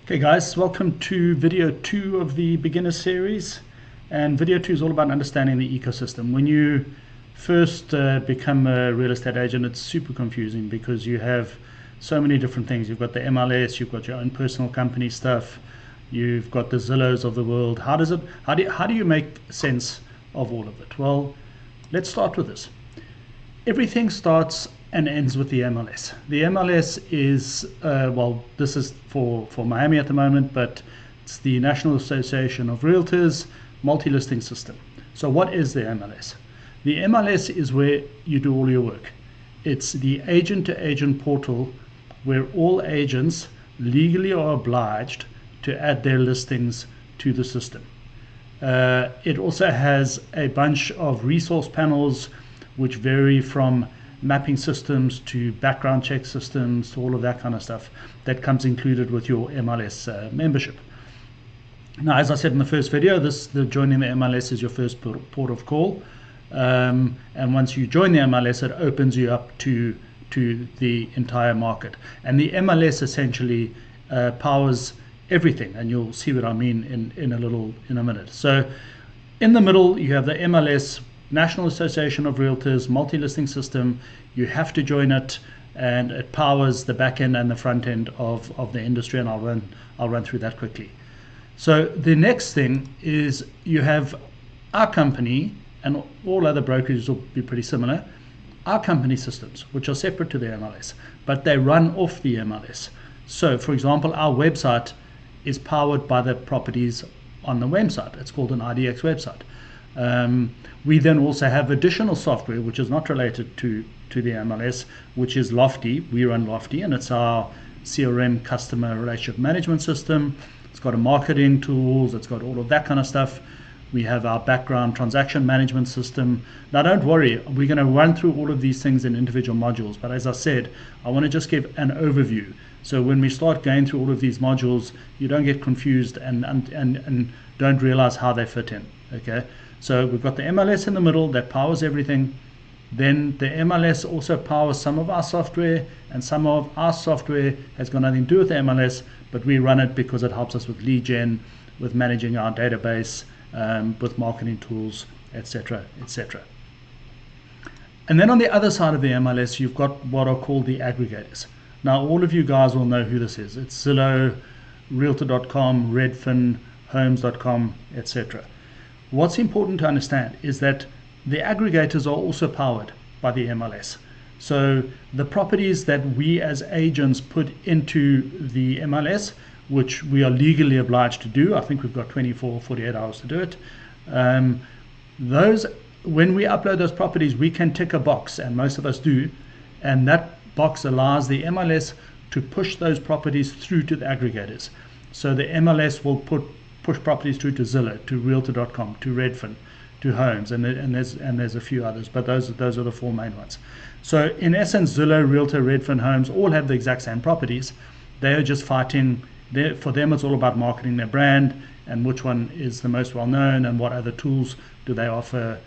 Okay guys, welcome to video 2 of the beginner series, and video 2 is all about understanding the ecosystem. When you first become a real estate agent, it's super confusing because you have so many different things. You've got the MLS, you've got your own personal company stuff, you've got the Zillows of the world. How do you make sense of all of it? Well, let's start with this. Everything starts and ends with the MLS. The MLS is, well, this is for Miami at the moment, but it's the National Association of Realtors multi-listing system. So what is the MLS? The MLS is where you do all your work. It's the agent-to-agent portal where all agents legally are obliged to add their listings to the system. It also has a bunch of resource panels which vary from mapping systems to background check systems to all of that kind of stuff that comes included with your MLS membership. Now, as I said in the first video, joining the MLS is your first port of call, and once you join the MLS, it opens you up to the entire market, and the MLS essentially powers everything, and you'll see what I mean in a minute. So in the middle you have the MLS, National Association of Realtors multi-listing system. You have to join it, and it powers the back end and the front end of the industry, and I'll run through that quickly. So the next thing is you have our company, and all other brokerages will be pretty similar, our company systems, which are separate to the MLS, but they run off the MLS. So for example, our website is powered by the properties on the website. It's called an IDX website. We then also have additional software which is not related to the MLS, which is Lofty. We run Lofty, and it's our CRM, customer relationship management system. It's got a marketing tools, it's got all of that kind of stuff. We have our background transaction management system. Now don't worry, we're going to run through all of these things in individual modules, but as I said, I want to just give an overview. So when we start going through all of these modules, you don't get confused and don't realize how they fit in. Okay, so we've got the MLS in the middle that powers everything. Then the MLS also powers some of our software, and some of our software has got nothing to do with the MLS, but we run it because it helps us with lead gen, with managing our database, with marketing tools, etc., etc. And then on the other side of the MLS, you've got what are called the aggregators. Now, all of you guys will know who this is. It's Zillow, Realtor.com, Redfin, Homes.com, etc. What's important to understand is that the aggregators are also powered by the MLS. So the properties that we as agents put into the MLS, which we are legally obliged to do, I think we've got 24 or 48 hours to do it, when we upload those properties, we can tick a box, and most of us do, and that box allows the MLS to push those properties through to the aggregators. So the MLS will push properties through to Zillow, to Realtor.com, to Redfin, to Homes, and there's a few others, but those are the four main ones. So in essence, Zillow, Realtor, Redfin, Homes all have the exact same properties. They are just fighting. For them, it's all about marketing their brand and which one is the most well known and what other tools do they offer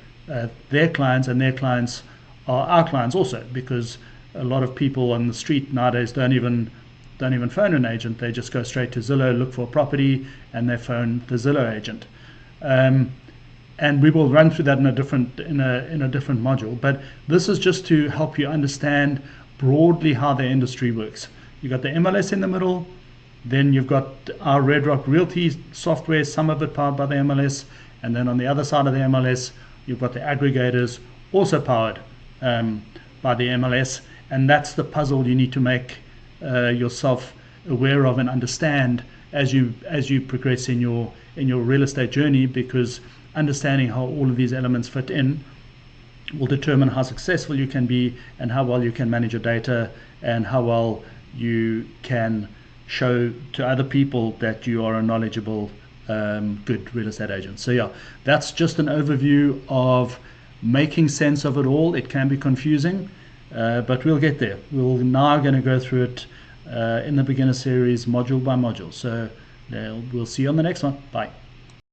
their clients, and their clients are our clients also, because a lot of people on the street nowadays don't even phone an agent. They just go straight to Zillow, look for a property, and they phone the Zillow agent. And we will run through that in a different module. But this is just to help you understand broadly how the industry works. You've got the MLS in the middle, then you've got our Redroc Realty software, some of it powered by the MLS, and then on the other side of the MLS, you've got the aggregators, also powered by the MLS, and that's the puzzle you need to make yourself aware of and understand as you progress in your real estate journey, because understanding how all of these elements fit in will determine how successful you can be, and how well you can manage your data, and how well you can show to other people that you are a knowledgeable, good real estate agent. So yeah, that's just an overview of making sense of it all. It can be confusing, but we'll get there. We're now going to go through it in the beginner series, module by module. So we'll see you on the next one. Bye.